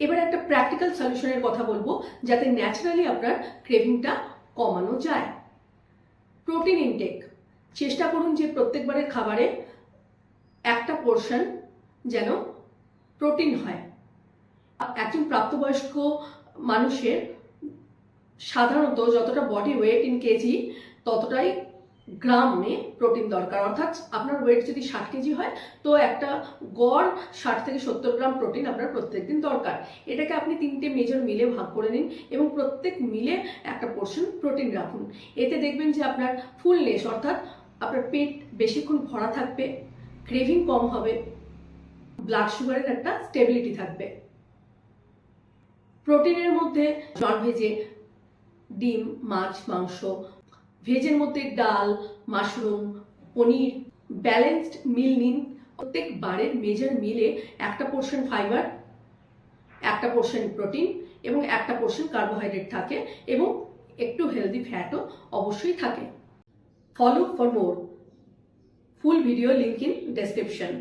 এবার একটা প্র্যাকটিক্যাল সলিউশনের কথা বলবো যাতে ন্যাচারালি আপনার ক্রেভিংটা কমানো যায়। প্রোটিন ইনটেক চেষ্টা করুন যে প্রত্যেকবারের খাবারে একটা পোর্শন যেন প্রোটিন হয়। একজন প্রাপ্তবয়স্ক মানুষের সাধারণত যতটা বডি ওয়েট ইন কেজি ততটাই গ্রামে প্রোটিন দরকার। অর্থাৎ আপনার ওয়েট যদি 60 কেজি হয় তো একটা গড় 60 থেকে 70 গ্রাম প্রোটিন আপনার প্রত্যেকদিন দরকার। এটাকে আপনি 3টে মেজর মিলে ভাগ করে নিন এবং প্রত্যেক মিলে একটা পোর্শন প্রোটিন রাখুন। এতে দেখবেন যে আপনার ফুলনেস অর্থাৎ আপনার পেট বেশিক্ষণ ভরা থাকবে, ক্রেভিং কম হবে, ব্লাড সুগারের একটা স্টেবিলিটি থাকবে। প্রোটিনের মধ্যে ননভেজে ডিম, মাছ, মাংস, ভেজের মধ্যে ডাল, মাশরুম, পনির, ব্যালেন্সড মিল নিন। প্রত্যেক বারের মেজর মিলে একটা পোর্শন ফাইবার, একটা পোর্শন প্রোটিন এবং একটা পোর্শন কার্বোহাইড্রেট থাকে এবং একটু হেলদি ফ্যাটও অবশ্যই থাকে। Follow for more. Full video link in description.